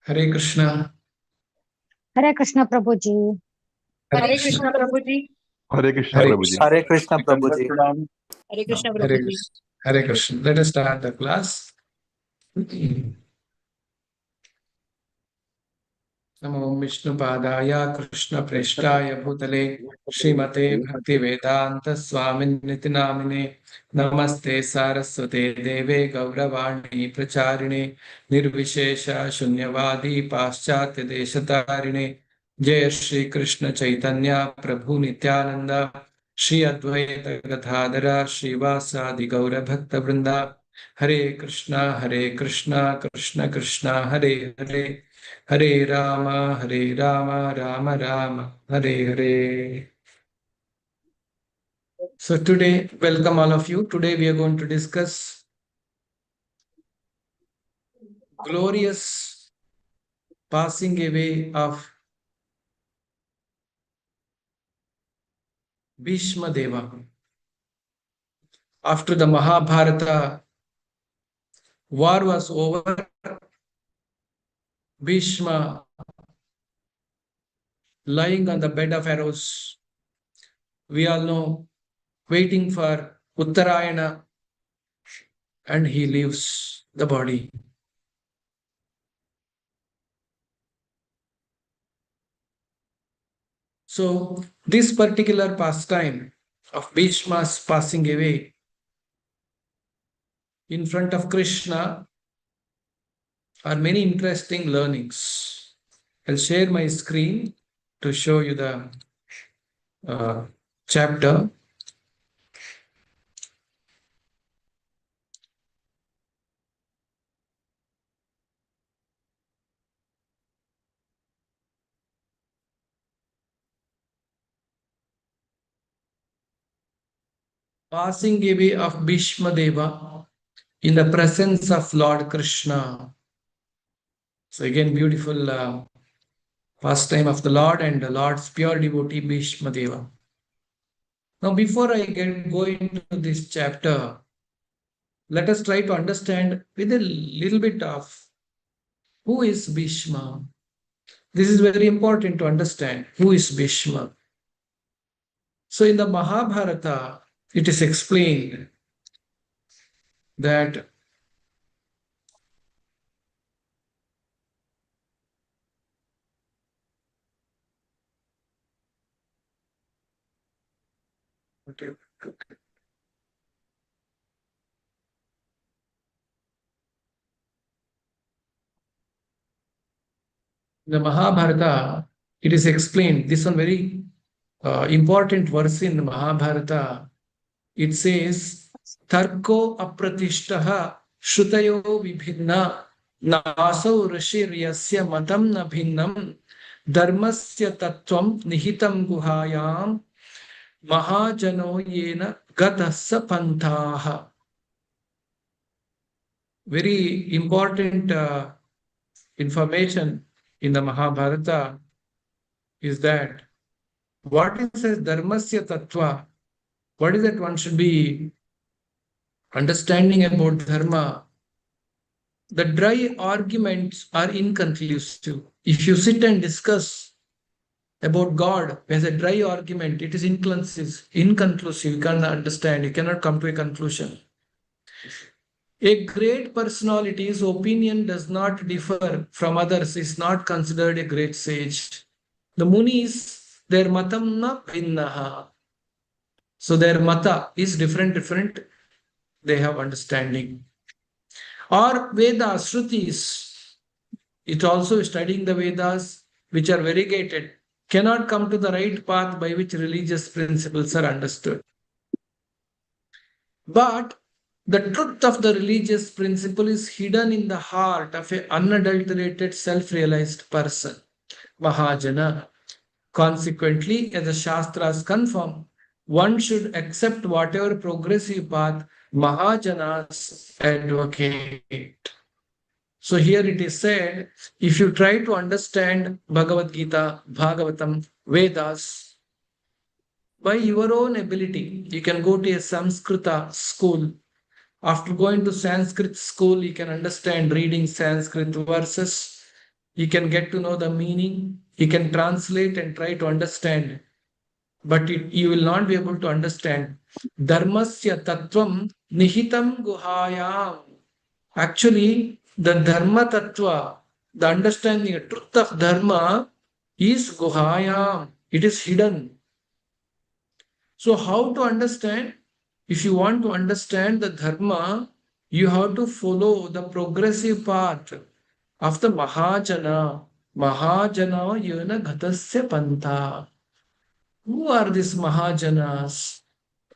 Hare Krishna. Hare Krishna Prabhuji. Hare Krishna Prabhuji. Hare Krishna Hare Prabhuji. Hare Krishna Prabhuji. Hare Krishna Hare Prabhuji. Krishna. Hare Krishna. Let us start the class. Namo Vishnu Padaya Krishna Preshtaya Bhutale Srimate Bhakti Vedanta Swamin Nitinamine Namaste Saraswate Deve Gauravani Pracharine Nirvishesha Shunyavadi Paschatya Deshatarine Jai Shri Krishna Chaitanya Prabhu Nityananda Shri Advaita Gadadhara Srivasadi Gaura Bhakta Vrinda Hare Krishna Krishna Krishna Hare Hare Hare Rama, Rama Rama, Hare Hare. So today, welcome all of you. Today we are going to discuss glorious passing away of Bhishma Deva. After the Mahabharata war was over, Bhishma lying on the bed of arrows, we all know, waiting for Uttarayana, and he leaves the body. So this particular pastime of Bhishma's passing away in front of Krishna are many interesting learnings. I'll share my screen to show you the chapter. Passing away of Bhishma Deva in the presence of Lord Krishna. So again, beautiful pastime of the Lord and the Lord's pure devotee Bhishma Deva. Now, before I go into this chapter, let us try to understand with a little bit of who is Bhishma. This is very important to understand. Who is Bhishma? So in the Mahabharata, it is explained that in the Mahabharata, it is explained, this one very important verse in the Mahabharata. It says, Tarko apratishtaha shutayo vibhinna nasau rishiryasya matam na bhinnam dharmasya tattvam nihitam guhayam mahajano yena gatassa pantaha. Very important information in the Mahabharata is that what is a dharmasya tattva? What is that one should be understanding about dharma? The dry arguments are inconclusive. If you sit and discuss about God as a dry argument, it is inconclusive. You cannot understand, you cannot come to a conclusion. A great personality's opinion does not differ from others, is not considered a great sage. The Munis, their matam na bhinnaha. So their mata is different. They have understanding. Or Vedas, Shrutis, it also studying the Vedas, which are variegated, cannot come to the right path by which religious principles are understood. But the truth of the religious principle is hidden in the heart of an unadulterated, self-realized person, Mahajana. Consequently, as the Shastras confirm, one should accept whatever progressive path Mahajanas advocate. So here it is said, if you try to understand Bhagavad Gita, Bhagavatam, Vedas, by your own ability, you can go to a Samskrita school. After going to Sanskrit school, you can understand reading Sanskrit verses. You can get to know the meaning. You can translate and try to understand. But you will not be able to understand. Dharmasya tattvam nihitam guhayam. Actually, the dharma tattva, the understanding, the truth of dharma is guhayam. It is hidden. So how to understand? If you want to understand the dharma, you have to follow the progressive path of the Mahajana. Mahajana yena ghatasya pantha. Who are these Mahajanas?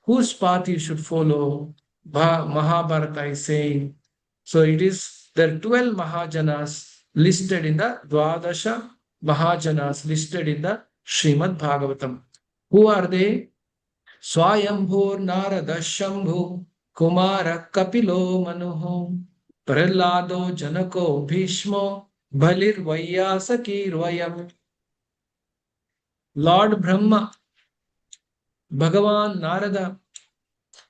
Whose path you should follow? Mahabharata is saying. So it is there are 12 Mahajanas listed in the Dwadasha Mahajanas listed in the Srimad Bhagavatam. Who are they? Swayambhur Narada Shambhu Kumara Kapilo Manuho Prahlado Janako Bhishmo Balir Vaiyasakir Vayam. Lord Brahma, Bhagavan Narada,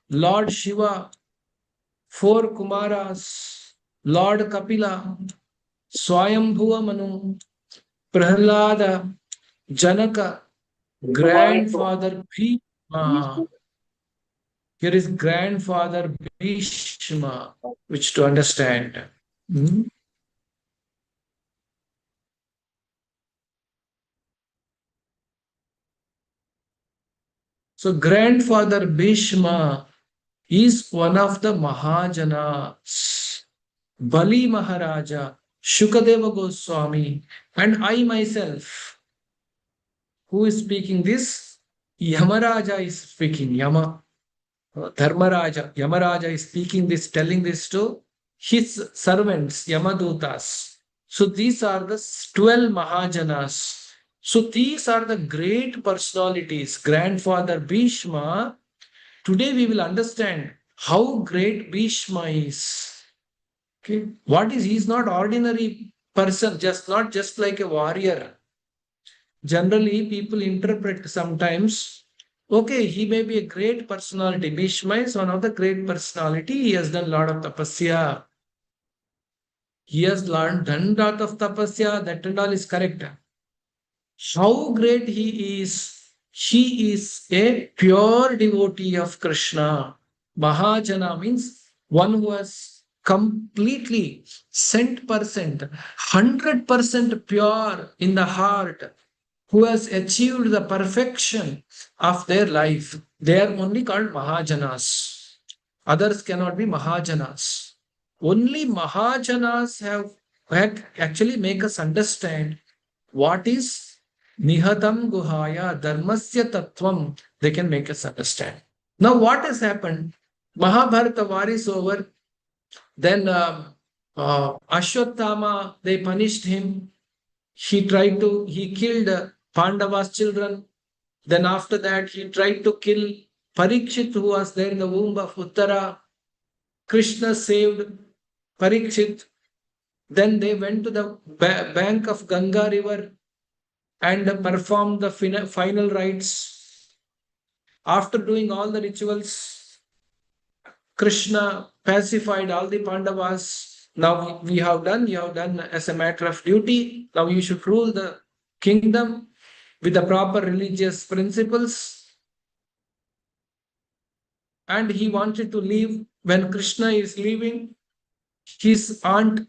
Lord Shiva, four Kumaras, Lord Kapila, Swayambhuva Manu, Prahlada, Janaka, grandfather Bhishma. Here is grandfather Bhishma, which to understand. Hmm? So grandfather Bhishma is one of the Mahajanas. Bali Maharaja, Shukadeva Goswami, and I myself. Who is speaking this? Yamaraja is speaking. Dharmaraja. Yamaraja is speaking this, telling this to his servants, Yamadutas. So these are the 12 Mahajanas. So these are the great personalities. Grandfather Bhishma. Today we will understand how great Bhishma is. Okay. What is he? Is not ordinary person, not just like a warrior. Generally, people interpret sometimes, okay, he may be a great personality. Bhishma is one of the great personality. He has done a lot of tapasya. He has done a lot of tapasya. That and all is correct. How great he is a pure devotee of Krishna. Mahajana means one who has completely 100% pure in the heart, who has achieved the perfection of their life. They are only called Mahajanas. Others cannot be Mahajanas. Only Mahajanas have actually make us understand what is Nihatam Guhaya Dharmasya Tattvam. They can make us understand. Now, what has happened? Mahabharata war is over. Then Ashwatthama, they punished him. He killed Pandava's children. Then after that, he tried to kill Parikshit, who was there in the womb of Uttara. Krishna saved Parikshit. Then they went to the bank of Ganga river and performed the final rites. After doing all the rituals, Krishna pacified all the Pandavas. Now you have done as a matter of duty. Now you should rule the kingdom with the proper religious principles. And he wanted to leave. When Krishna is leaving, his aunt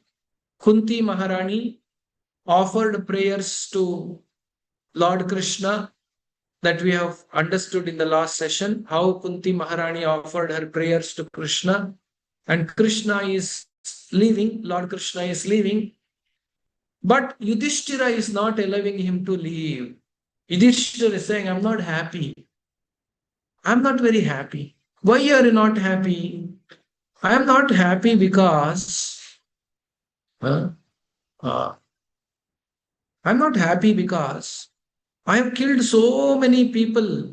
Kunti Maharani offered prayers to Lord Krishna, that we have understood in the last session, how Kunti Maharani offered her prayers to Krishna. And Krishna is leaving, Lord Krishna is leaving, but Yudhishthira is not allowing him to leave. Yudhishthira is saying, I'm not happy. I'm not very happy. Why are you not happy? I am not happy because I'm not happy because I have killed so many people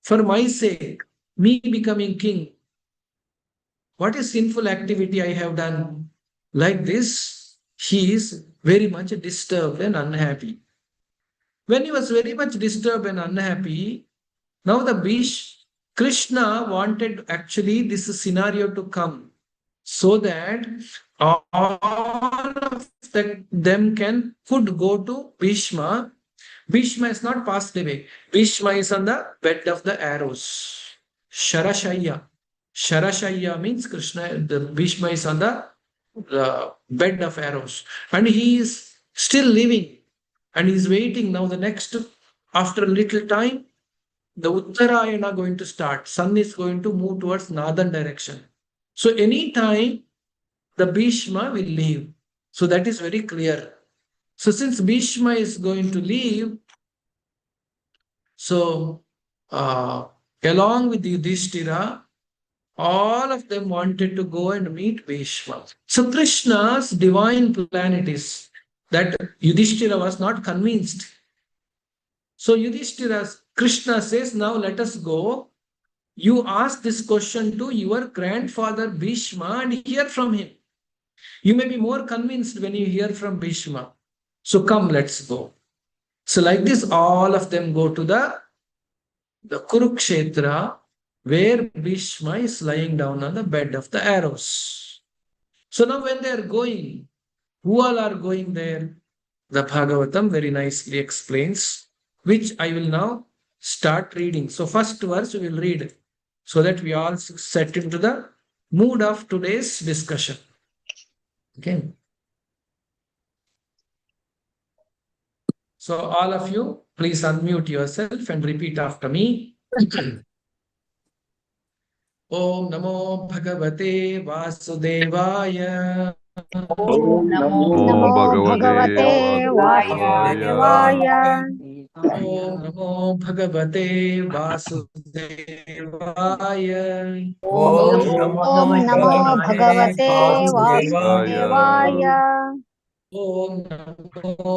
for my sake, me becoming king. What is sinful activity I have done? Like this, he is very much disturbed and unhappy. When he was very much disturbed and unhappy, now Krishna wanted actually this scenario to come so that all of them could go to Bhishma. Bhishma is not passed away. Bhishma is on the bed of the arrows. Sharashaya. Sharashaya means Krishna, the Bhishma is on the bed of arrows. And he is still living. And he is waiting now. After a little time, the Uttarayana going to start. Sun is going to move towards northern direction. So anytime the Bhishma will leave. So that is very clear. So since Bhishma is going to leave, so along with Yudhishthira, all of them wanted to go and meet Bhishma. So Krishna's divine plan it is that Yudhishthira was not convinced. So Krishna says, now let us go. You ask this question to your grandfather Bhishma and hear from him. You may be more convinced when you hear from Bhishma. So come, let's go. So like this, all of them go to the Kurukshetra, where Bhishma is lying down on the bed of the arrows. So now when they are going, who all are going there? The Bhagavatam very nicely explains, which I will now start reading. So first verse we will read so that we all set into the mood of today's discussion. Okay. So all of you, please unmute yourself and repeat after me. Om Namo Bhagavate Vasudevaya. Om Namo NaMo Bhagavate भगवते वासुदेवाय Om Namo Bhagavate Vasudevaya. Om ॐ नमो भगवते वासुदेवाय Om Namo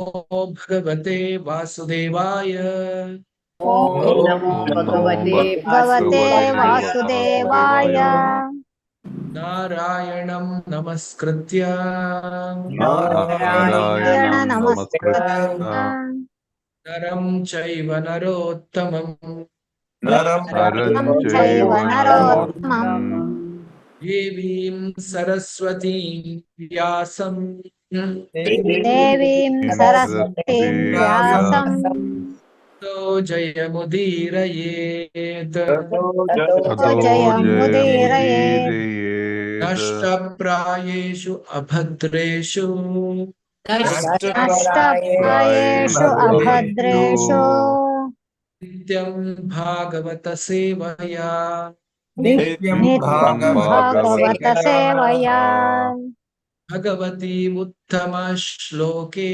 Bhagavate Vasudevaya. Om Namo Bhagavate भगवते वासुदेवाय Narayanam Namaskritya. Narayan नमस्कृत्य Naram Chaiva Narottamam. नरं चैव नरोत्तमम् Devim Saraswati Vyasam. देवीं सरस्वतीं व्यासं तो Jayamudirayeet. ततो जयमुदीरयेत् Nashtaprayeshu Abhadreshu. नष्टप्रायेषु अभद्रेषु Nityam Bhagavata Sevaya. नित्यं भागवत सेवया Bhagavati Uttama Shloke.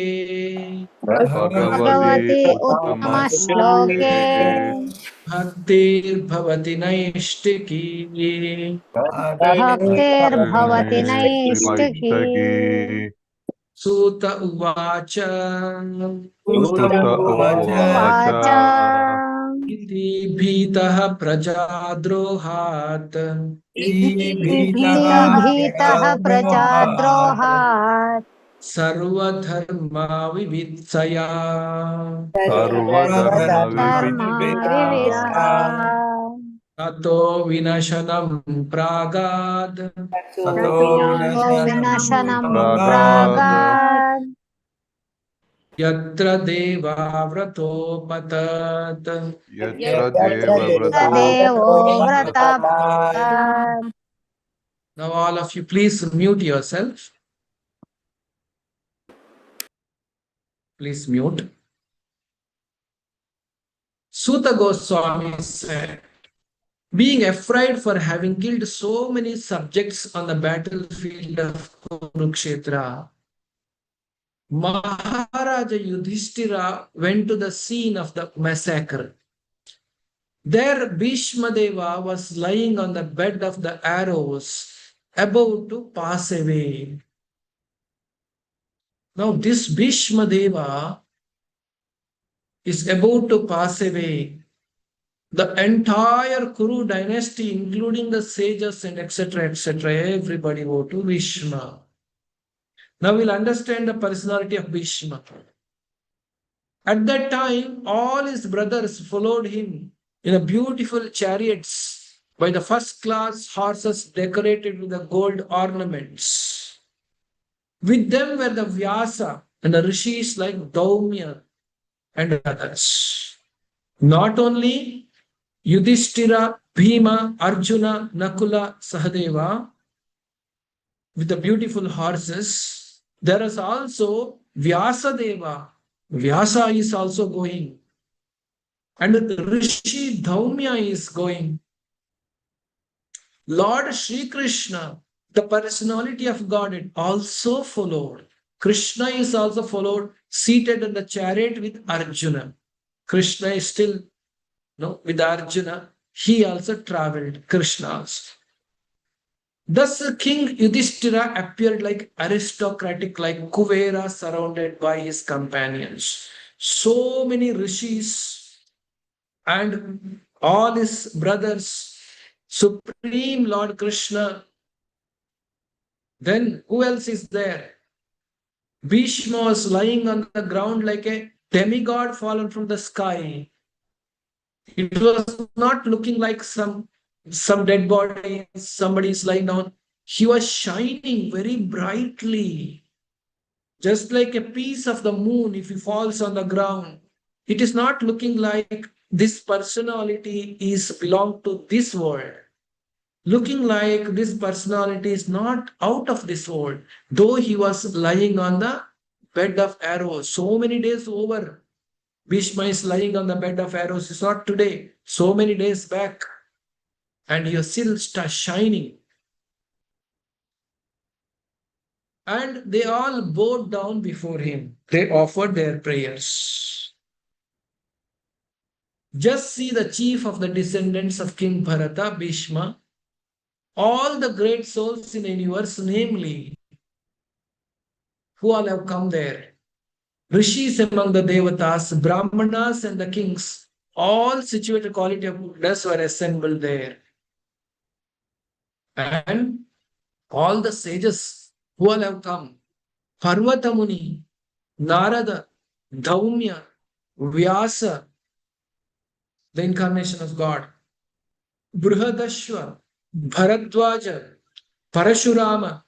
भगवति उत्तमश्लोके Bhaktir Bhavati Naishtiki. भक्तिर्भवति नैष्टिकी Suta Uvacha. उवाच Iti Bhitah Prajadrohat. भीतः प्रजाद्रोहात् Sarvadharma Vivitsaya. धर्मा विविधा Tato Vinashanam Pragad. ततो विनशनं प्रागात् Yatra Deva Vratopatat. तदेवो व्रतात् Now all of you please mute yourself. Please mute. Suta Goswami said, being afraid for having killed so many subjects on the battlefield of Kurukshetra, Maharaja Yudhishthira went to the scene of the massacre. There Bhishma Deva was lying on the bed of the arrows, about to pass away. Now this Bhishma Deva is about to pass away. The entire Kuru dynasty, including the sages and etc., everybody go to Bhishma. Now we'll understand the personality of Bhishma. At that time, all his brothers followed him in a beautiful chariots by the first class horses decorated with the gold ornaments. With them were the Vyasa and the rishis like Daumya and others. Not only Yudhishthira, Bhima, Arjuna, Nakula, Sahadeva with the beautiful horses, there is also Vyasa Deva. Vyasa is also going. And the Rishi Dhaumya is going. Lord Sri Krishna, the personality of God, it also followed. Krishna is also followed, seated in the chariot with Arjuna. Krishna is still with Arjuna. He also traveled, Krishna also. Thus, King Yudhishthira appeared like aristocratic, like Kuvera, surrounded by his companions. So many rishis and all his brothers, Supreme Lord Krishna. Then who else is there? Bhishma was lying on the ground like a demigod fallen from the sky. It was not looking like some dead body, somebody is lying down. He was shining very brightly, just like a piece of the moon if he falls on the ground. It is not looking like this personality is belong to this world. Looking like this personality is not out of this world, though he was lying on the bed of arrows. So many days over, Bhishma is lying on the bed of arrows. It's not today, so many days back. And he still starts shining. And they all bowed down before him. They offered their prayers. Just see the chief of the descendants of King Bharata, Bhishma, all the great souls in the universe, namely, who all have come there. Rishis among the Devatas, Brahmanas and the kings, all situated quality of goodness were assembled there. And all the sages who all have come, Parvata Muni, Narada, Dhaumya, Vyasa, the incarnation of God, Brihadashva, Bharadwaja, Parashurama,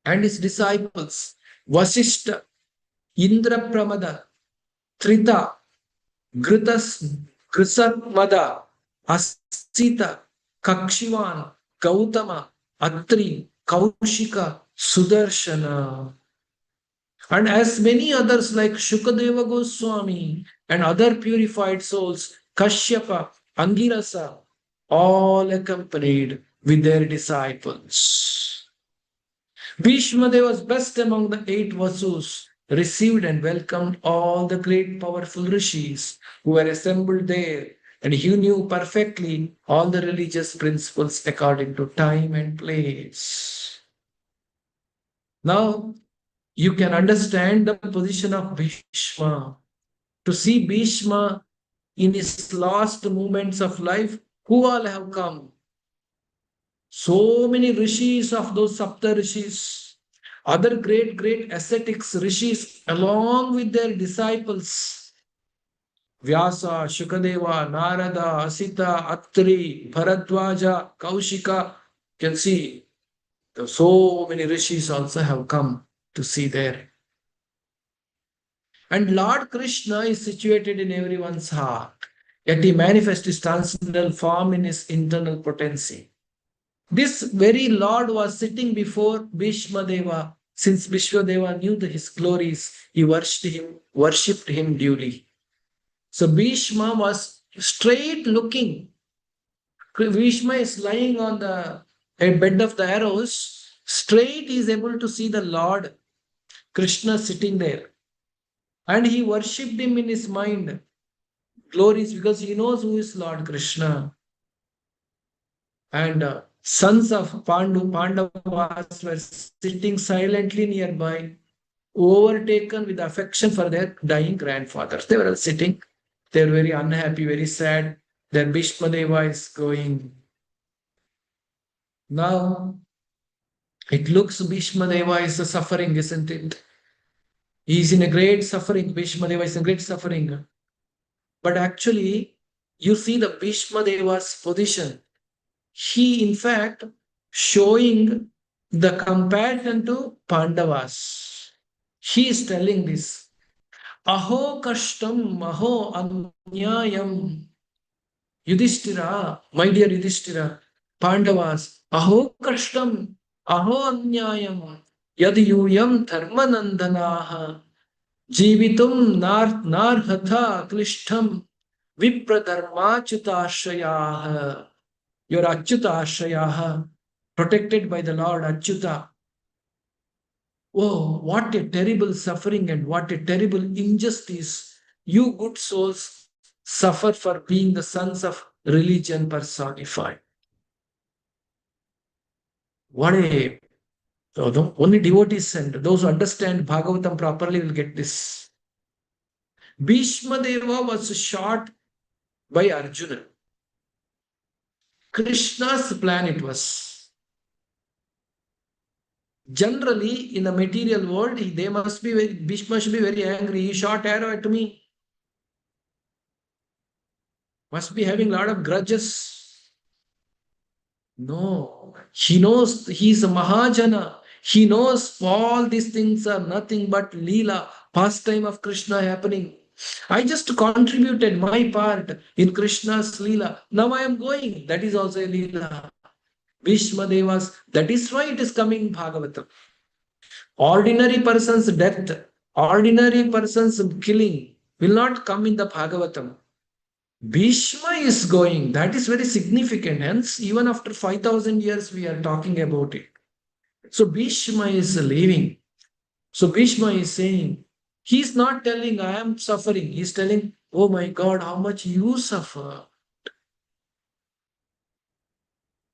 and his disciples, Vasishta, Indrapramada, Trita, Grisatmada, Asita, Kakshivan, Gautama, Atri, Kaushika, Sudarshana, and as many others like Shukadeva Goswami and other purified souls, Kashyapa, Angirasa, all accompanied with their disciples. Bhishma was best among the 8 Vasus, received and welcomed all the great powerful rishis who were assembled there, and he knew perfectly all the religious principles according to time and place. Now, you can understand the position of Bhishma. To see Bhishma in his last moments of life, who all have come? So many rishis of those Sapta rishis, other great ascetics, rishis, along with their disciples, Vyasa, Shukadeva, Narada, Asita, Atri, Bharadwaja, Kaushika. You can see so many rishis also have come to see there. And Lord Krishna is situated in everyone's heart, yet he manifests his transcendental form in his internal potency. This very Lord was sitting before Bhishma Deva. Since Bhishma Deva knew his glories, he worshipped him duly. So Bhishma was straight looking. Bhishma is lying on the bed of the arrows. Straight he is able to see the Lord Krishna sitting there. And he worshipped him in his mind. Glories, because he knows who is Lord Krishna. And sons of Pandavas were sitting silently nearby, overtaken with affection for their dying grandfathers. They were all sitting. They were very unhappy, very sad. Then Bhishma Deva is going. Now, It looks Bhishma Deva is suffering, isn't it? He is in a great suffering. Bhishma Deva is in great suffering. But actually, you see the Bhishma Deva's position. He, in fact, showing the compassion to Pandavas. He is telling this. Aho kashtam, aho anyayam. Yudhishthira, my dear Yudhishthira, Pandavas, aho kashtam, aho anyayam, yadiyuyam dharmanandanaha, jivitum narhatha klishtam, vipradharmachutashrayaha. Your Achyutashayaha, protected by the Lord Achyuta. Oh, what a terrible suffering and what a terrible injustice. You good souls suffer for being the sons of religion personified. What a only devotees and those who understand Bhagavatam properly will get this. Bhishma Deva was shot by Arjuna. Krishna's plan it was. Generally, in the material world, they must be very, Bhishma should be very angry. He shot arrow at me. Must be having a lot of grudges. No, he knows he's a Mahajana. He knows all these things are nothing but Leela, pastime of Krishna happening. I just contributed my part in Krishna's Leela. Now I am going. That is also a Leela. Bhishma Devas. That is why it is coming in Bhagavatam. Ordinary person's death, ordinary person's killing will not come in the Bhagavatam. Bhishma is going. That is very significant. Hence, even after 5,000 years, we are talking about it. So Bhishma is leaving. So Bhishma is saying, he is not telling, I am suffering. He is telling, oh my God, how much you suffer.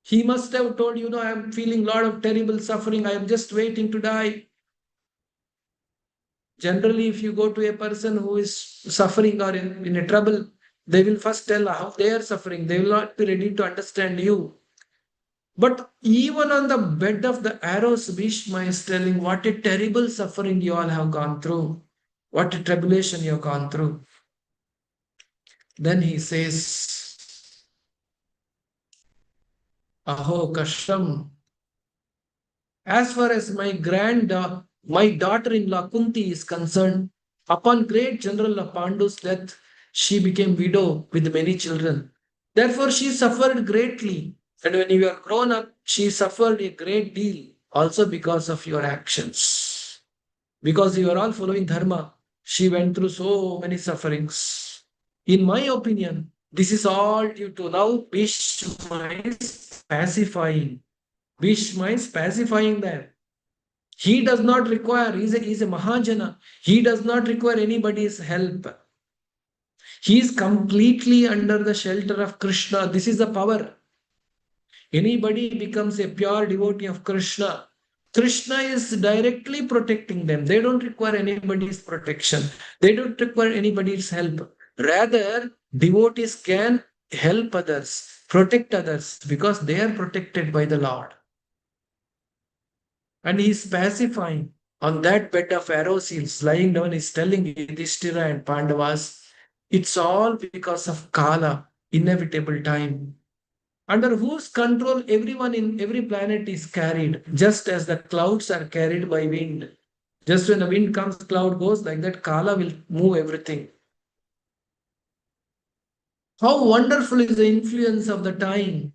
He must have told, I am feeling a lot of terrible suffering. I am just waiting to die. Generally, if you go to a person who is suffering or in a trouble, they will first tell how they are suffering. They will not be ready to understand you. But even on the bed of the arrows, Bhishma is telling what a terrible suffering you all have gone through. What a tribulation you have gone through. Then he says, Aho Kasham. As far as my daughter-in-law Kunti is concerned, upon great general of Pandu's death, she became widow with many children. Therefore, she suffered greatly. And when you are grown up, she suffered a great deal also because of your actions. Because you are all following Dharma, she went through so many sufferings. In my opinion, this is all due to now Bhishma is pacifying. Bhishma is pacifying them. He does not require, he's a Mahajana. He does not require anybody's help. He is completely under the shelter of Krishna. This is the power. Anybody becomes a pure devotee of Krishna. Krishna is directly protecting them. They don't require anybody's protection. They don't require anybody's help. Rather, devotees can help others, protect others because they are protected by the Lord. And he is pacifying. On that bed of arrows, he is lying down, he is telling Yudhishthira and Pandavas, it's all because of Kala, inevitable time. Under whose control everyone in every planet is carried, just as the clouds are carried by wind. Just when the wind comes, cloud goes, like that, Kala will move everything. How wonderful is the influence of the time.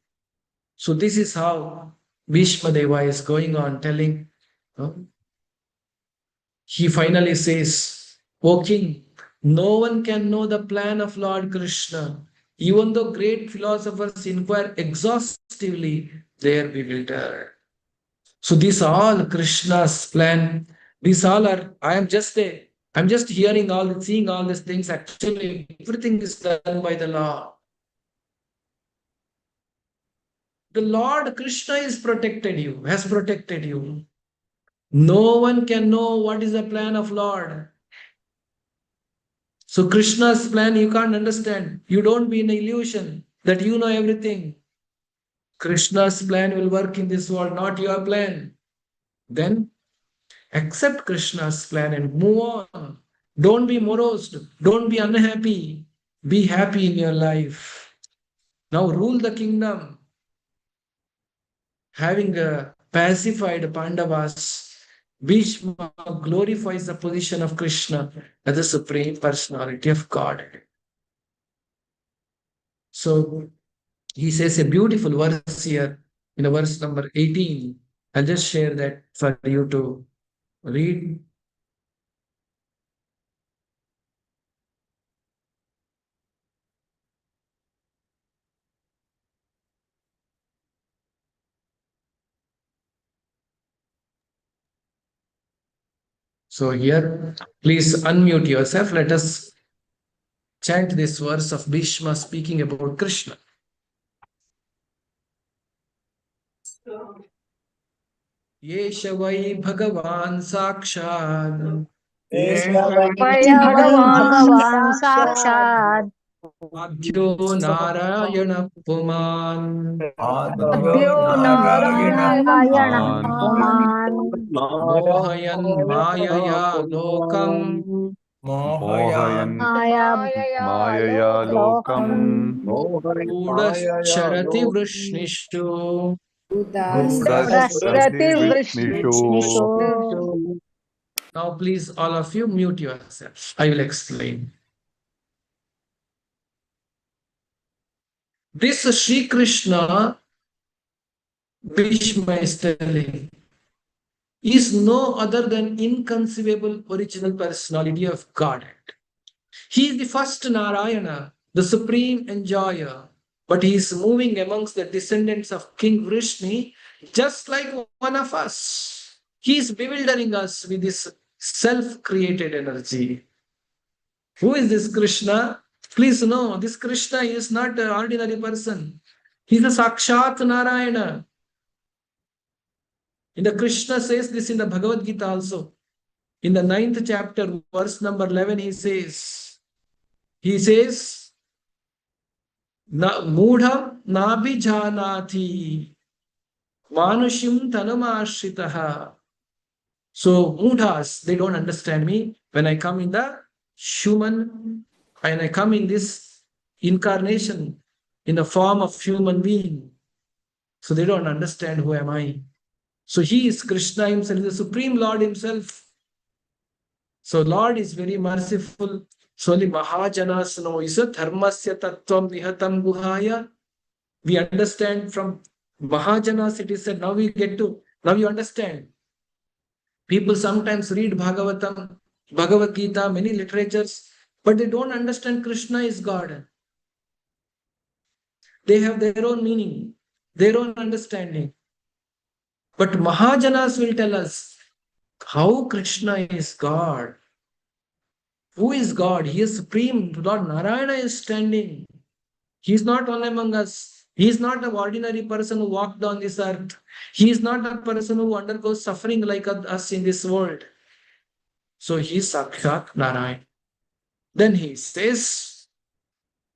So this is how Bhishma Deva is going on telling. He finally says, O king, no one can know the plan of Lord Krishna. Even though great philosophers inquire exhaustively, they are bewildered. So these all Krishna's plan. These all are, I'm just hearing all, seeing all these things. Actually, everything is done by the Lord. The Lord Krishna is protected you, has protected you. No one can know what is the plan of Lord. So Krishna's plan you can't understand. You don't be in illusion that you know everything. Krishna's plan will work in this world, not your plan. then accept Krishna's plan and move on. Don't be morose. Don't be unhappy. Be happy in your life. Now rule the kingdom. Having pacified Pandavas, Bhishma glorifies the position of Krishna as the Supreme Personality of God. So he says a beautiful verse here in the verse number 18. I'll just share that for you to read. So here, please unmute yourself. Let us chant this verse of Bhishma speaking about Krishna. Yesha vai Bhagavan Sakshad वै भगवान् साक्षात् Adhyo Narayana Puman अद्यो नारायणः पुमान् Mohayan Mayaya Lokam Mohayan Maya Mayaya Lokam Udasharati Vrishnishu. Prasrati प्रसृतिवृष्णिषु Vishnishu. Now please all of you mute yourself. I will explain. This Sri Krishna, Bhishma is telling, is no other than inconceivable original personality of Godhead. He is the first Narayana, the supreme enjoyer, but he is moving amongst the descendants of King Vrishni just like one of us. He is bewildering us with this self-created energy. Who is this Krishna? Please know, this Krishna is not an ordinary person. He is a Sakshat Narayana. In the Krishna says this in the Bhagavad Gita also. In the 9th chapter, verse number 11, he says, Mudham nabhijanati manushim tanamashitaha. So mudhas, they don't understand me. When I come in the human, and I come in this incarnation in the form of human being, so they don't understand who am I. So he is Krishna himself, the Supreme Lord himself. So Lord is very merciful. So only Mahajanas know is a dharmasya tattvam nihatam guhaya. We understand from Mahajanas, it is said, now you understand. People sometimes read Bhagavatam, Bhagavad Gita, many literatures, but they don't understand Krishna is God. They have their own meaning, their own understanding. But Mahajanas will tell us how Krishna is God. Who is God? He is supreme. Lord Narayana is standing. He is not one among us. He is not an ordinary person who walked on this earth. He is not a person who undergoes suffering like us in this world. So he is Sakshat Narayana. Then he says,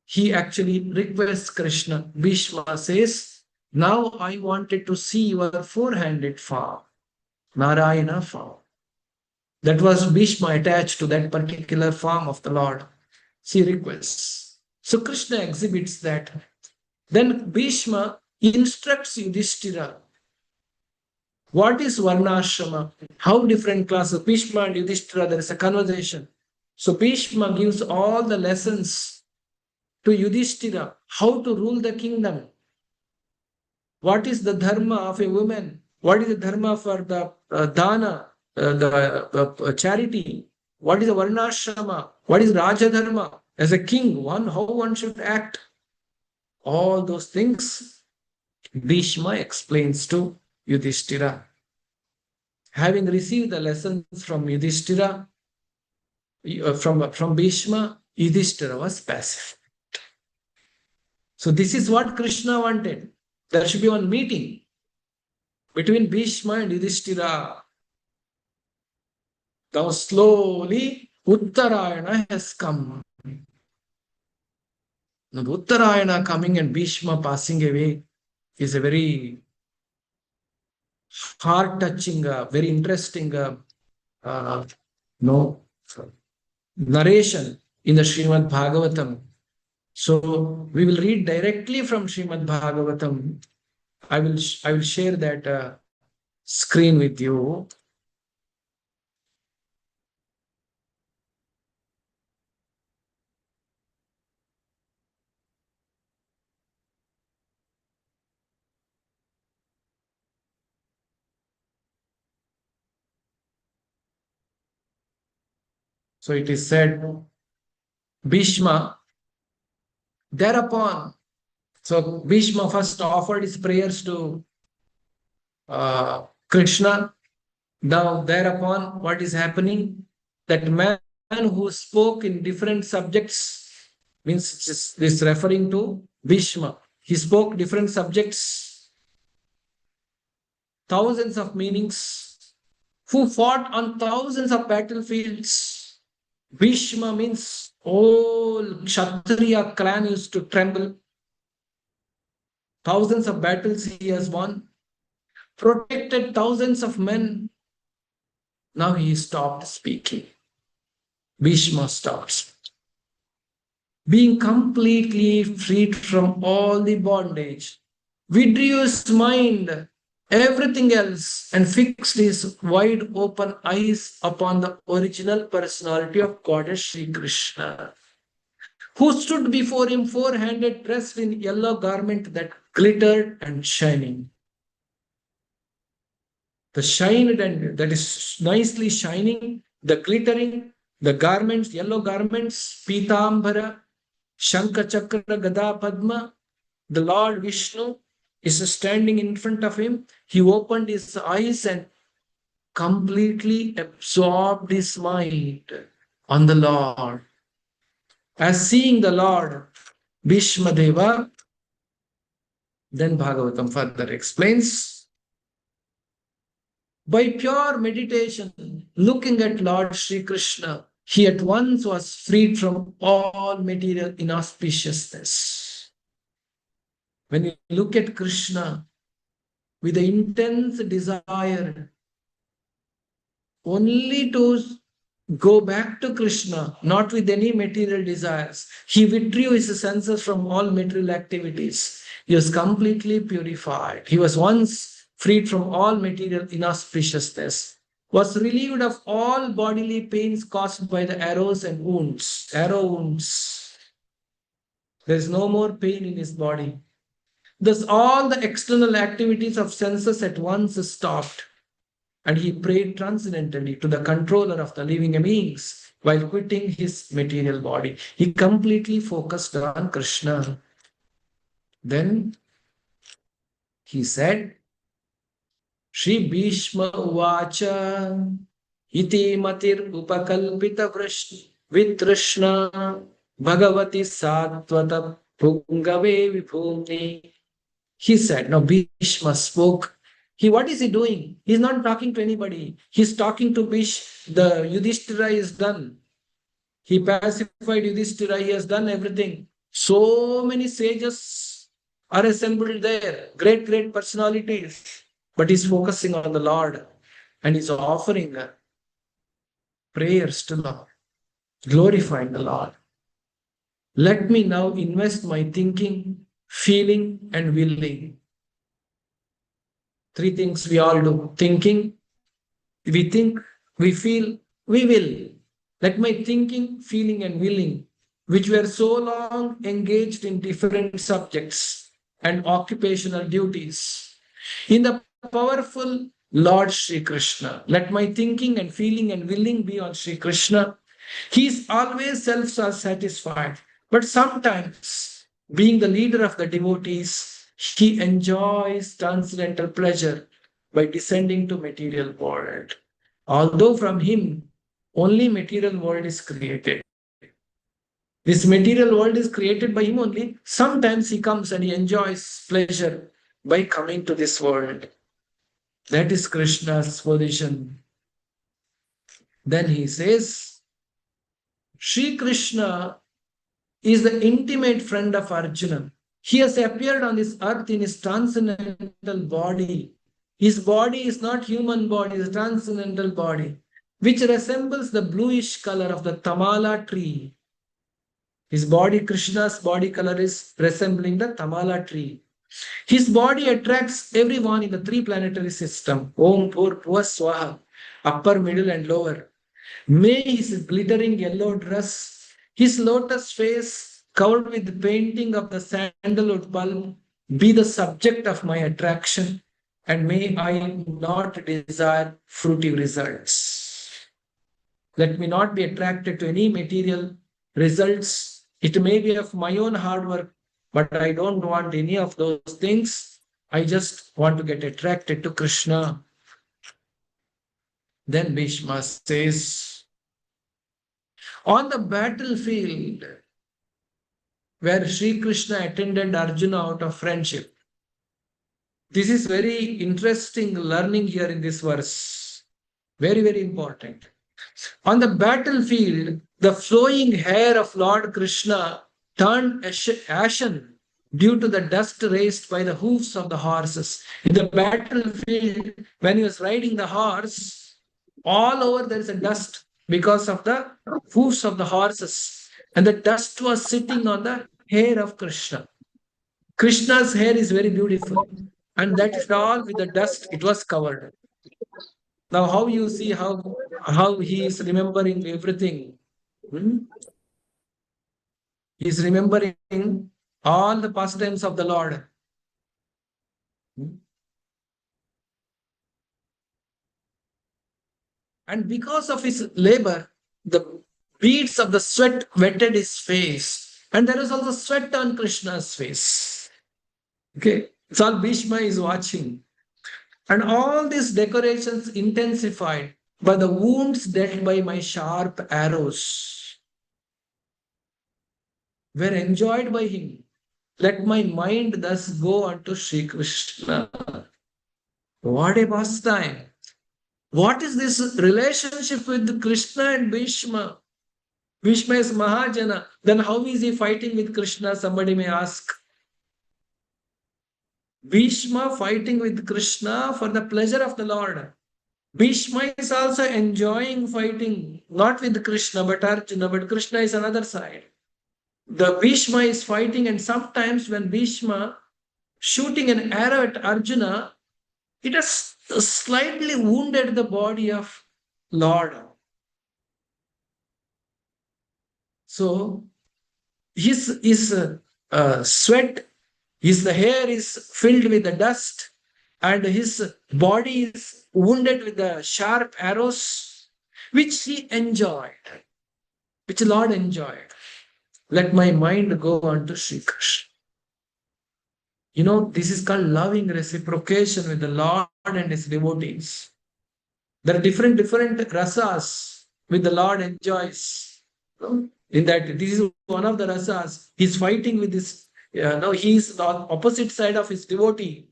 he actually requests Krishna. Bhishma says, now I wanted to see your four-handed form, Narayana form. That was Bhishma attached to that particular form of the Lord. She requests. So Krishna exhibits that. Then Bhishma instructs Yudhishthira. What is Varnashrama? How different classes? Bhishma and Yudhishthira, there is a conversation. So Bhishma gives all the lessons to Yudhishthira, how to rule the kingdom. What is the dharma of a woman? What is the dharma for the dana, the charity? What is the varnashrama? What is Raja Dharma? As a king, how one should act. All those things Bhishma explains to Yudhishthira. Having received the lessons from Yudhishthira, from Bhishma, Yudhishthira was passive. So this is what Krishna wanted. There should be one meeting between Bhishma and Yudhishthira. Now slowly Uttarayana has come. Now Uttarayana coming and Bhishma passing away is a very heart-touching, very interesting uh, no, narration in the Srimad Bhagavatam. So we will read directly from Srimad Bhagavatam. I will share that screen with you. So it is said, Bhishma, thereupon, so Bhishma first offered his prayers to Krishna. Now, thereupon, what is happening? That man who spoke in different subjects, means this referring to Bhishma. He spoke different subjects, thousands of meanings, who fought on thousands of battlefields. Bhishma means all Kshatriya clan used to tremble. Thousands of battles he has won, protected thousands of men. Now he stopped speaking. Bhishma stops. Being completely freed from all the bondage, withdrew his mind, everything else, and fixed his wide open eyes upon the original personality of Goddess Sri Krishna, who stood before him four-handed, dressed in yellow garment that glittered and shining. The shine and that is nicely shining, the glittering, the garments, yellow garments, Pitambara, Shankha Chakra Gada Padma, the Lord Vishnu is standing in front of him. He opened his eyes and completely absorbed his mind on the Lord. As seeing the Lord, Bhishma Deva, then Bhagavatam further explains, by pure meditation, looking at Lord Sri Krishna, he at once was freed from all material inauspiciousness. When you look at Krishna with the intense desire only to go back to Krishna, not with any material desires, he withdrew his senses from all material activities. He was completely purified. He was once freed from all material inauspiciousness, was relieved of all bodily pains caused by the arrows and wounds, arrow wounds. There is no more pain in his body. Thus, all the external activities of senses at once stopped, and he prayed transcendentally to the controller of the living beings while quitting his material body. He completely focused on Krishna. Then he said, Shri Bhishma Uvacha Iti Matir Upakalpita Vitrishna Bhagavati Satvata Pungave Vibhumi. He said, now Bhishma spoke. What is he doing? He's not talking to anybody. He's talking to the Yudhishthira is done. He pacified Yudhishthira. He has done everything. So many sages are assembled there. Great, great personalities. But he's focusing on the Lord. And he's offering prayers to the Lord. Glorifying the Lord. Let me now invest my thinking, feeling, and willing. Three things we all do. Thinking, we think, we feel, we will. Let my thinking, feeling, and willing, which were so long engaged in different subjects and occupational duties, in the powerful Lord Sri Krishna. Let my thinking and feeling and willing be on Sri Krishna. He is always self-satisfied, but sometimes, being the leader of the devotees, he enjoys transcendental pleasure by descending to material world. Although from him, only material world is created. This material world is created by him only. Sometimes he comes and he enjoys pleasure by coming to this world. That is Krishna's position. Then he says, Sri Krishna is the intimate friend of Arjuna. He has appeared on this earth in his transcendental body His body is not human body, it's a transcendental body, which resembles the bluish color of the tamala tree. His body, Krishna's body color is resembling the tamala tree. His body attracts everyone in the three planetary system, Om, Pur, Pua, Swaha, upper, middle, and lower. May his glittering yellow dress, his lotus face covered with the painting of the sandalwood bulb be the subject of my attraction, and may I not desire fruitive results. Let me not be attracted to any material results. It may be of my own hard work, but I don't want any of those things. I just want to get attracted to Krishna. Then Bhishma says, on the battlefield where Sri Krishna attended Arjuna out of friendship. This is very interesting learning here in this verse. Very, very important. On the battlefield, the flowing hair of Lord Krishna turned ashen due to the dust raised by the hoofs of the horses. In the battlefield, when he was riding the horse, all over there is a dust because of the hoofs of the horses. And the dust was sitting on the hair of Krishna. Krishna's hair is very beautiful. And that is all with the dust, it was covered. Now, how you see how he is remembering everything? He is remembering all the pastimes of the Lord. And because of his labor, the beads of the sweat wetted his face. And there is also sweat on Krishna's face. Okay, it's all Bhishma is watching. And all these decorations intensified by the wounds dealt by my sharp arrows were enjoyed by him. Let my mind thus go unto Sri Krishna. What a pastime. What is this relationship with Krishna and Bhishma? Bhishma is Mahajana. Then how is he fighting with Krishna? Somebody may ask. Bhishma fighting with Krishna for the pleasure of the Lord. Bhishma is also enjoying fighting, not with Krishna, but Arjuna, but Krishna is another side. The Bhishma is fighting, and sometimes when Bhishma shooting an arrow at Arjuna, it has slightly wounded the body of Lord. So his sweat, the hair is filled with the dust, and his body is wounded with the sharp arrows, which he enjoyed, which Lord enjoyed. Let my mind go on to Sri Krishna. You know, this is called loving reciprocation with the Lord and his devotees. There are different rasas which the Lord enjoys. In that, this is one of the rasas. He's fighting with this, he's the opposite side of his devotee.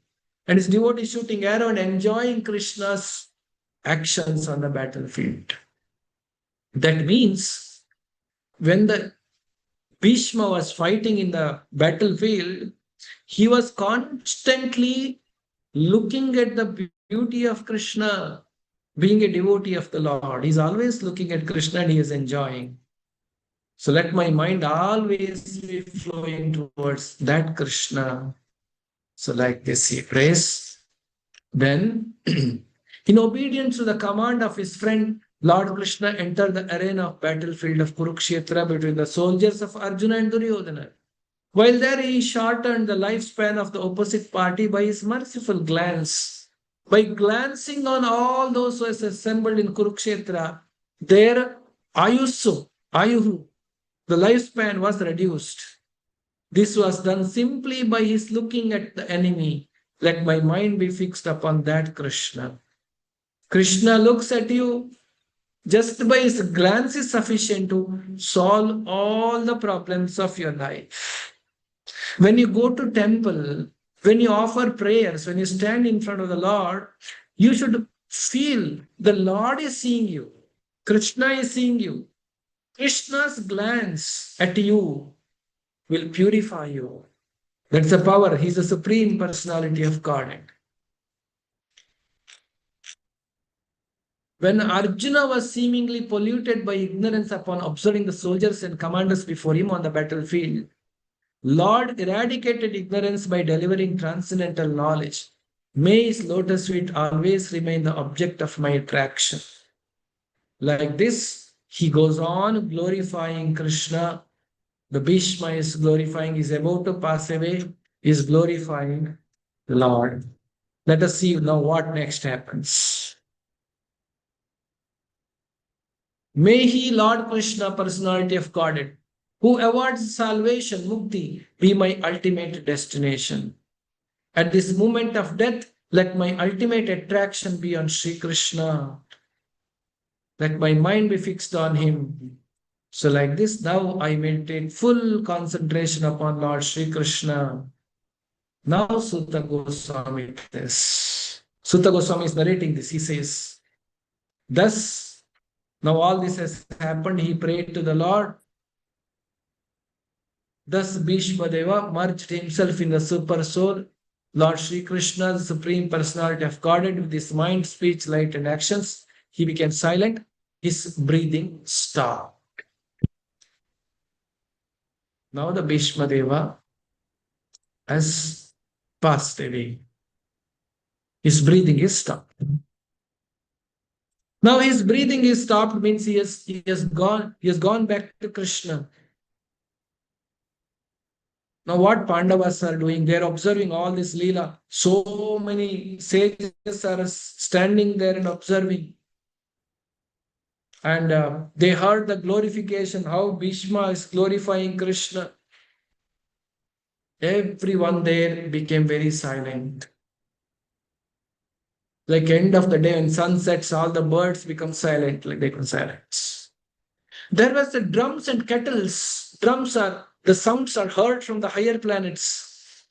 And his devotee shooting arrow and enjoying Krishna's actions on the battlefield. That means when the Bhishma was fighting in the battlefield, he was constantly looking at the beauty of Krishna, being a devotee of the Lord. He's always looking at Krishna and he is enjoying. So let my mind always be flowing towards that Krishna. So like this he prays. Then, in obedience to the command of his friend, Lord Krishna entered the arena of battlefield of Kurukshetra between the soldiers of Arjuna and Duryodhana. While there, he shortened the lifespan of the opposite party by his merciful glance. By glancing on all those who were assembled in Kurukshetra, their ayuhu, the lifespan was reduced. This was done simply by his looking at the enemy. Let my mind be fixed upon that Krishna. Krishna looks at you. Just by his glance is sufficient to solve all the problems of your life. When you go to temple, when you offer prayers, when you stand in front of the Lord, you should feel the Lord is seeing you. Krishna is seeing you. Krishna's glance at you will purify you. That's the power. He's the Supreme Personality of Godhead. When Arjuna was seemingly polluted by ignorance upon observing the soldiers and commanders before him on the battlefield, Lord eradicated ignorance by delivering transcendental knowledge. May his lotus feet always remain the object of my attraction. Like this, he goes on glorifying Krishna. The Bhishma is glorifying, is about to pass away, is glorifying the Lord. Let us see now what next happens. May he, Lord Krishna, personality of Godhead, who awards salvation, mukti, be my ultimate destination. At this moment of death, let my ultimate attraction be on Sri Krishna. Let my mind be fixed on him. So like this, now I maintain full concentration upon Lord Sri Krishna. Now Sutta Goswami this. Sutta Goswami is narrating this. He says, thus, now all this has happened. He prayed to the Lord. Thus Bhishma Deva merged himself in the super soul, Lord Sri Krishna, the Supreme Personality of Godhead, with his mind, speech, light, and actions. He became silent. His breathing stopped. Now the Bhishma Deva has passed away. His breathing is stopped. Now his breathing is stopped means he has gone back to Krishna. Now what Pandavas are doing, they are observing all this Leela. So many sages are standing there and observing. And they heard the glorification, how Bhishma is glorifying Krishna. Everyone there became very silent. Like end of the day, when sun sets, all the birds become silent, like they become silent. There was the drums and kettles. The sounds are heard from the higher planets.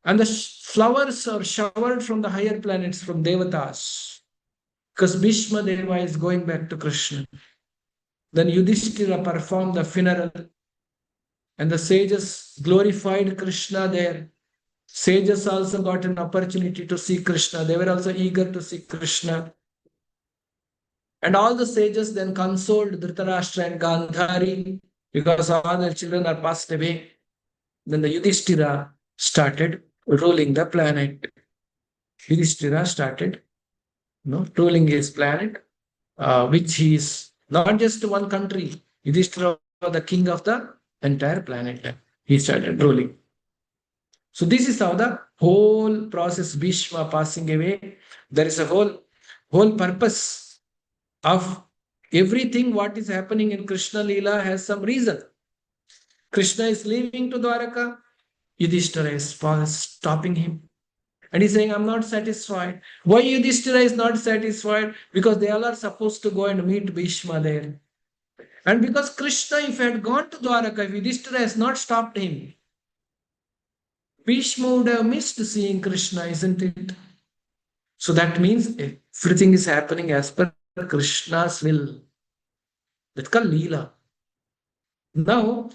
And the flowers are showered from the higher planets, from Devatas. Because Bhishma Deva is going back to Krishna. Then Yudhishthira performed the funeral. And the sages glorified Krishna there. Sages also got an opportunity to see Krishna. They were also eager to see Krishna. And all the sages then consoled Dhritarashtra and Gandhari because all their children are passed away. Then the Yudhishthira started ruling the planet. Yudhishthira started ruling his planet, which is not just one country. Yudhishthira was the king of the entire planet. He started ruling. So this is how the whole process, Bhishma passing away, there is a whole purpose of everything what is happening in Krishna Leela has some reason. Krishna is leaving to Dwaraka, Yudhishthira is stopping him. And he's saying, I'm not satisfied. Why Yudhishthira is not satisfied? Because they all are supposed to go and meet Bhishma there. And because Krishna, if he had gone to Dwaraka, if Yudhishthira has not stopped him, Bhishma would have missed seeing Krishna, isn't it? So that means everything is happening as per Krishna's will. That's called Leela. Now,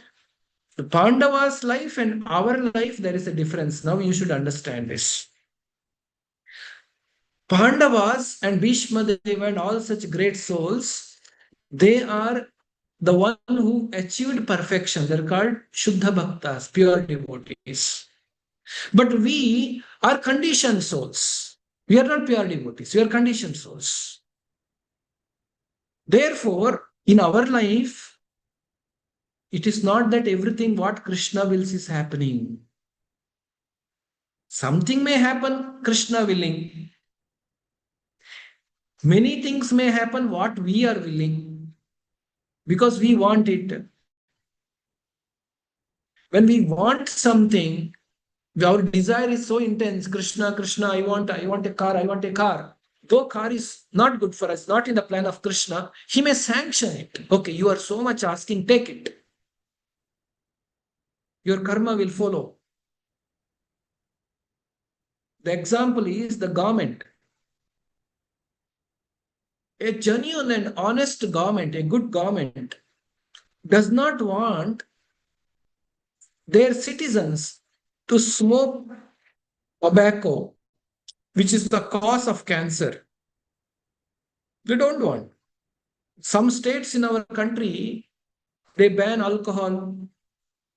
the Pandavas' life and our life, there is a difference. Now you should understand this. Pandavas and Bhishma Deva and all such great souls, they are the one who achieved perfection. They're called Shuddha Bhaktas, pure devotees. But we are conditioned souls. We are not pure devotees. We are conditioned souls. Therefore, in our life, it is not that everything what Krishna wills is happening. Something may happen, Krishna willing. Many things may happen what we are willing because we want it. When we want something, our desire is so intense. Krishna, Krishna, I want a car, I want a car. Though car is not good for us, not in the plan of Krishna, he may sanction it. Okay, you are so much asking, take it. Your karma will follow. The example is the government. A genuine and honest government, a good government, does not want their citizens to smoke tobacco, which is the cause of cancer. We don't want. Some states in our country, they ban alcohol.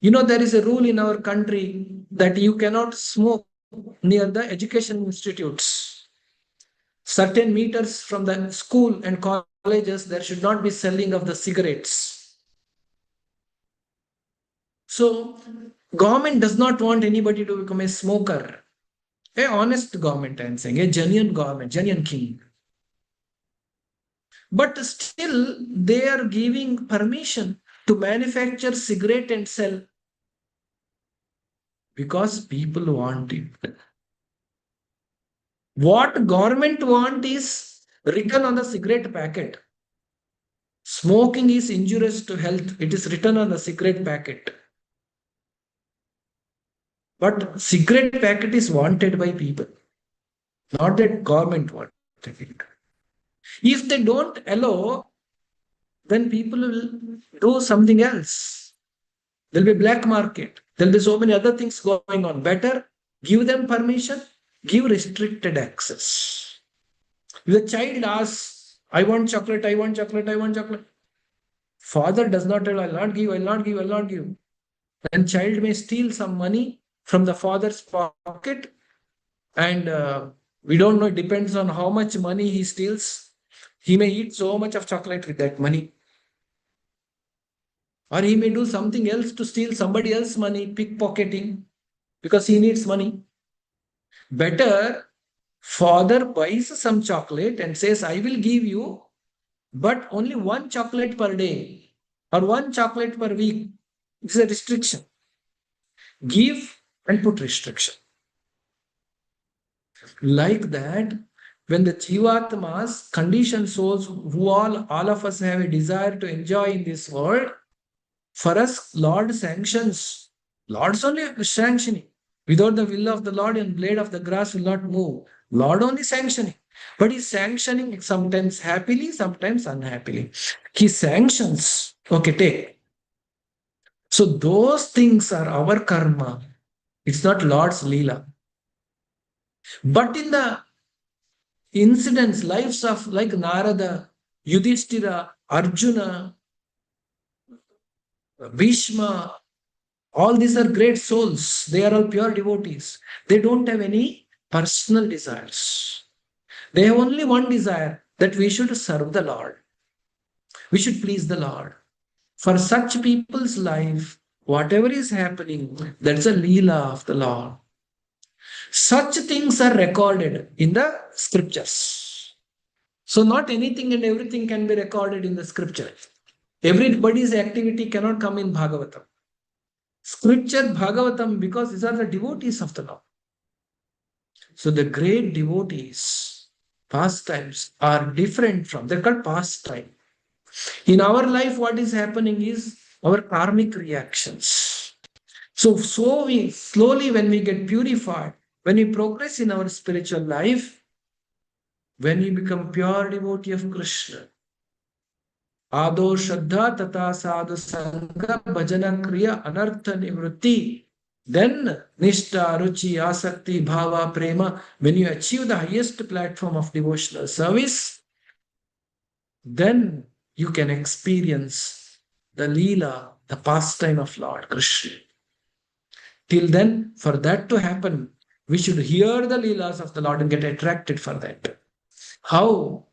There is a rule in our country that you cannot smoke near the education institutes. Certain meters from the school and colleges, there should not be selling of the cigarettes. So, government does not want anybody to become a smoker. A honest government, I'm saying, a genuine government, genuine king. But still, they are giving permission to manufacture cigarette and sell because people want it. What government want is written on the cigarette packet. Smoking is injurious to health. It is written on the cigarette packet. But cigarette packet is wanted by people, not that government wanted it. If they don't allow, then people will do something else. There'll be black market. There'll be so many other things going on. Better give them permission, give restricted access. If the child asks, I want chocolate, I want chocolate, I want chocolate. Father does not tell, I'll not give, I'll not give, I'll not give. Then child may steal some money from the father's pocket, and we don't know, it depends on how much money he steals. He may eat so much of chocolate with that money. Or he may do something else to steal somebody else's money, pickpocketing, because he needs money. Better, father buys some chocolate and says, I will give you, but only one chocolate per day or one chocolate per week. It's a restriction. Give and put restriction. Like that, when the Jivatmas, conditioned souls, who all of us have a desire to enjoy in this world, for us, Lord sanctions. Lord's only sanctioning. Without the will of the Lord, and blade of the grass will not move. Lord only sanctioning. But he's sanctioning sometimes happily, sometimes unhappily. He sanctions. Okay, take. So those things are our karma. It's not Lord's Leela. But in the incidents, lives of like Narada, Yudhishthira, Arjuna, Bhishma, all these are great souls. They are all pure devotees. They don't have any personal desires. They have only one desire, that we should serve the Lord. We should please the Lord. For such people's life, whatever is happening, that's a Leela of the Lord. Such things are recorded in the scriptures. So not anything and everything can be recorded in the scripture. Everybody's activity cannot come in Bhagavatam. Scripture, Bhagavatam, because these are the devotees of the Lord. So the great devotees, pastimes are different from, they're called pastime. In our life, what is happening is our karmic reactions. So we slowly, when we get purified, when we progress in our spiritual life, when we become pure devotee of Krishna, Ado Shraddha Tata Sadhu Sangha Bhajana Kriya Anartha Nivritti, then Nishta, Ruchi, Asakti, Bhava, Prema, when you achieve the highest platform of devotional service, then you can experience the Leela, the pastime of Lord Krishna. Till then, for that to happen, we should hear the Leelas of the Lord and get attracted for that. How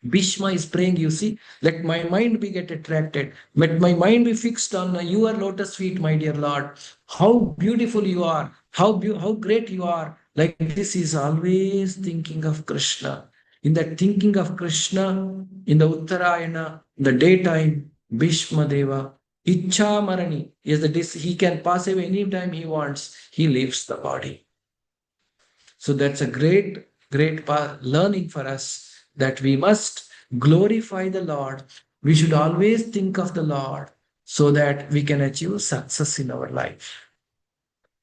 Bhishma is praying, you see, let my mind be get attracted, let my mind be fixed on your lotus feet, my dear Lord. How beautiful you are, how great you are. Like this, is always thinking of Krishna. In that thinking of Krishna, in the Uttarayana, the daytime, Bhishma Deva, Ichha Marani, he can pass away anytime he wants, he leaves the body. So that's a great learning for us, that we must glorify the Lord. We should always think of the Lord so that we can achieve success in our life.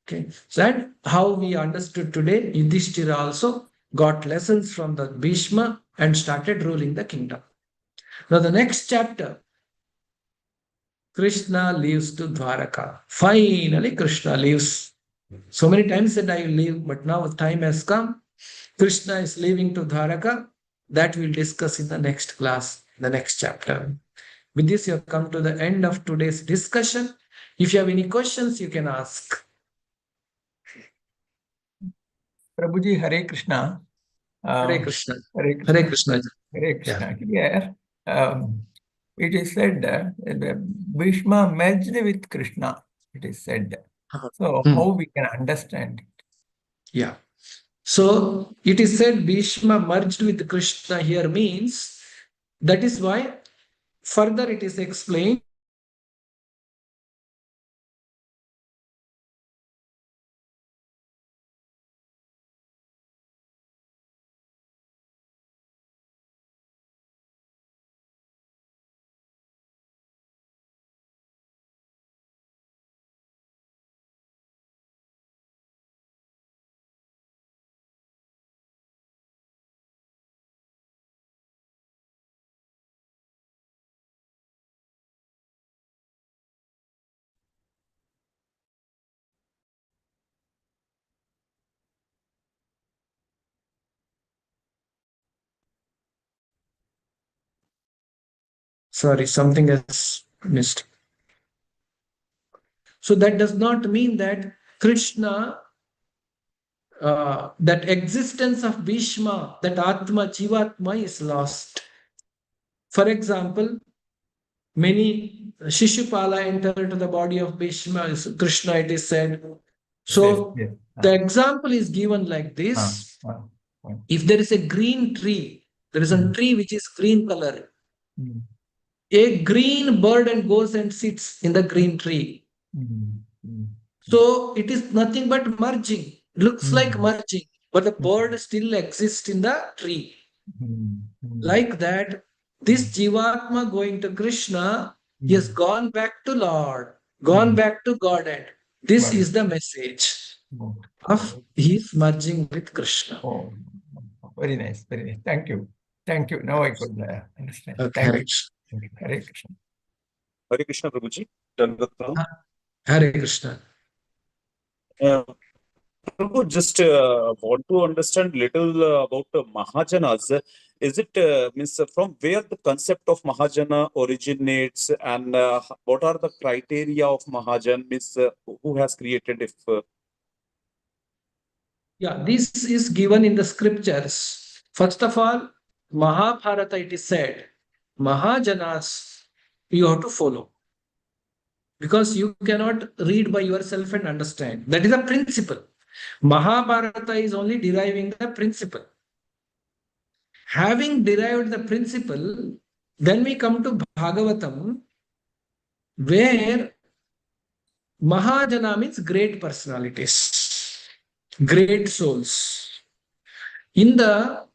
Okay, so that how we understood today. Yudhishthira also got lessons from the Bhishma and started ruling the kingdom. Now the next chapter, Krishna leaves to Dwaraka. Finally, Krishna leaves. So many times said I will leave, but now time has come. Krishna is leaving to Dwaraka. That we'll discuss in the next class, the next chapter. With this, you have come to the end of today's discussion. If you have any questions, you can ask. Prabhuji, Hare Krishna. Hare Krishna. Hare Krishna. Hare Krishna. Hare Krishna. Here, it is said that Bhishma merged with Krishna. It is said. So, how we can understand it? Yeah. So it is said Bhishma merged with Krishna here means that is why further it is explained. Sorry, something has missed. So that does not mean that Krishna, that existence of Bhishma, that Atma, Jivatma is lost. For example, many Shishupala entered the body of Bhishma, Krishna, it is said. So Yes. the example is given like this. If there is a green tree, there is a tree which is green color. A green bird and goes and sits in the green tree. So it is nothing but merging. Looks like merging, but the bird still exists in the tree. Like that, this Jivatma going to Krishna, he has gone back to Lord, gone back to Godhead. This is the message of his merging with Krishna. Oh, very nice, very nice. Thank you. Thank you. Now I could understand. Okay. Thank you. Hare Krishna. Hare Krishna, Prabhuji. Dandavat. Hare Krishna. Prabhu, just want to understand little about Mahajanas. Is it means from where the concept of Mahajana originates, and what are the criteria of Mahajan? Means who has created? If Yeah, this is given in the scriptures. First of all, Mahabharata, it is said, Mahajanas, you have to follow. Because you cannot read by yourself and understand. That is a principle. Mahabharata is only deriving the principle. Having derived the principle, then we come to Bhagavatam, where Mahajana means great personalities, great souls. In the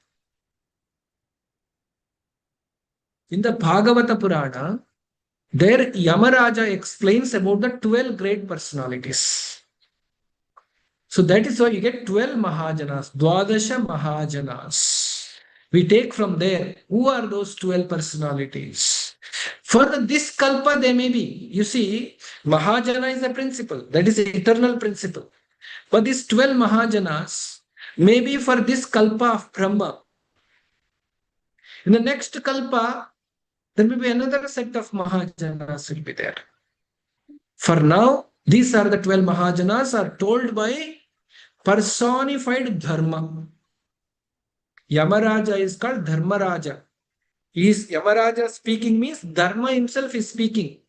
Bhagavata Purana, there Yamaraja explains about the 12 great personalities. So that is why you get 12 Mahajanas, Dwadasha Mahajanas. We take from there, who are those 12 personalities? For this Kalpa, they may be. You see, Mahajana is a principle, that is an eternal principle. But these 12 Mahajanas may be for this Kalpa of Brahma. In the next Kalpa, there may be another set of Mahajanas will be there. For now, these are the 12 Mahajanas are told by personified Dharma. Yamaraja is called Dharmaraja. Yamaraja speaking means Dharma himself is speaking.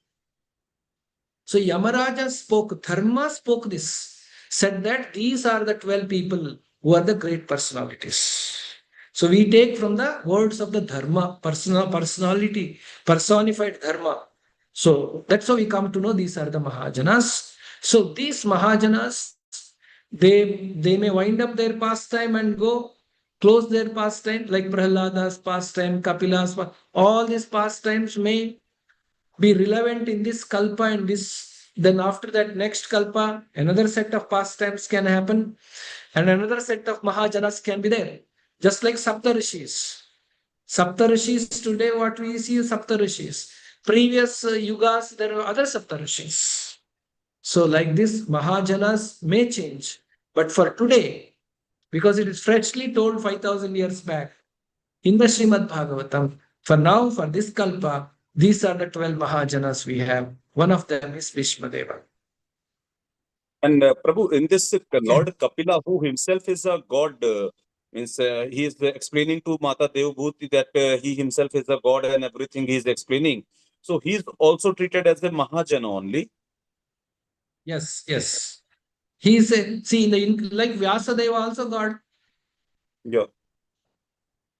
So Yamaraja spoke, Dharma spoke this, said that these are the 12 people who are the great personalities. So we take from the words of the Dharma, personality, personified Dharma. So that's how we come to know these are the Mahajanas. So these Mahajanas, they may wind up their pastime and go close their pastime, like Prahlada's pastime, Kapila's pastime. All these pastimes may be relevant in this kalpa and this. Then after that, next kalpa, another set of pastimes can happen, and another set of Mahajanas can be there. Just like Saptarishis. Saptarishis today, what we see is Saptarishis. Previous yugas, there were other Saptarishis. So like this, Mahajanas may change. But for today, because it is freshly told 5,000 years back, in the Srimad Bhagavatam. For now, for this Kalpa, these are the 12 Mahajanas we have. One of them is Bhishma Deva. And Prabhu, in this Lord Kapila, who himself is a god, means he is explaining to Mata Devbhuti that he himself is a god and everything he is explaining. So he is also treated as a Mahajana only. Yes, yes. He is a, see, like Vyasadeva also God. Yeah.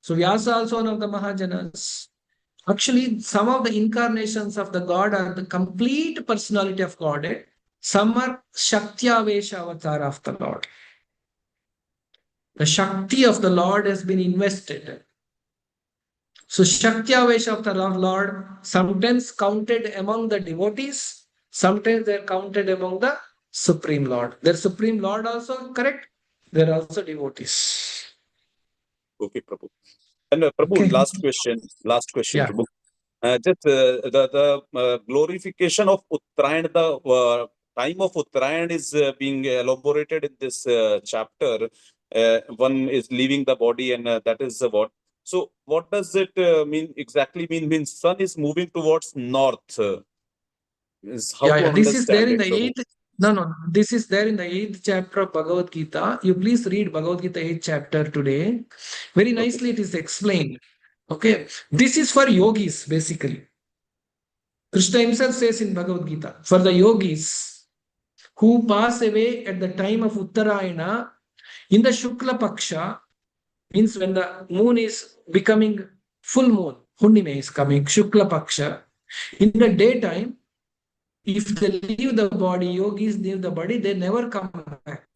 So Vyasa also one of the Mahajanas. Actually, some of the incarnations of the God are the complete personality of God. Some are Shaktya-vesha avatar of the Lord. The Shakti of the Lord has been invested. So Shaktya-vesha of the Lord sometimes counted among the devotees, sometimes they're counted among the Supreme Lord. Their Supreme Lord also correct. They're also devotees. Okay, Prabhu. And Prabhu, Okay. last question, Yeah. Prabhu. Just the glorification of Uttarayan, the time of Uttarayan is being elaborated in this chapter. One is leaving the body, and that is what. So, what does it mean exactly? Means sun is moving towards north. Is how to This is there understand in it, the Prabhu. eighth. No. This is there in the 8th chapter of Bhagavad Gita. You please read Bhagavad Gita 8th chapter today. Very nicely it is explained. Okay. This is for yogis, basically. Krishna himself says in Bhagavad Gita, for the yogis who pass away at the time of Uttarayana, in the Shukla Paksha, means when the moon is becoming full moon, Hunnime is coming, Shukla Paksha. In the daytime, if they leave the body, yogis leave the body, they never come back.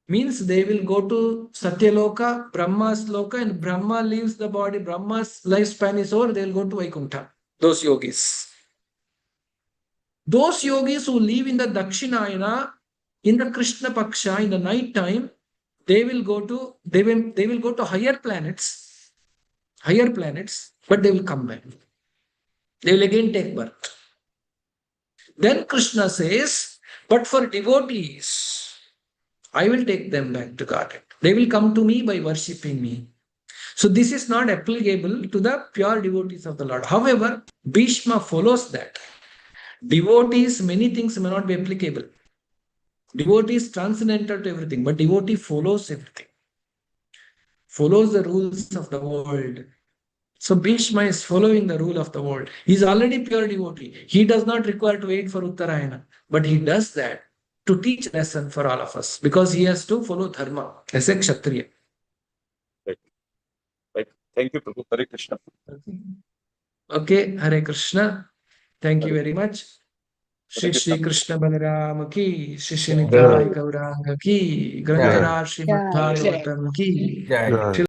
Means they will go to Satyaloka, Brahma's Loka, and Brahma leaves the body, Brahma's lifespan is over, they will go to Vaikuntha, those yogis. Those yogis who live in the Dakshinayana, in the Krishna Paksha, in the night time, they will go to higher planets, but they will come back. They will again take birth. Then Krishna says, but for devotees, I will take them back to Godhead. They will come to me by worshipping me. So this is not applicable to the pure devotees of the Lord. However, Bhishma follows that. Devotees, many things may not be applicable. Devotee is transcendental to everything, but devotee follows everything. Follows the rules of the world. So Bhishma is following the rule of the world. He is already pure devotee. He does not require to wait for Uttarayana, but he does that to teach a lesson for all of us because he has to follow dharma as a Kshatriya. Right. Thank you, Prabhu. Hare Krishna. Okay, Hare Krishna. Thank you very much. Hare Shri Krishna. Krishna Balaram ki, Shri Nitai Gauranga ki, Grantaraj Srimad Bhagavatam ki. Jai.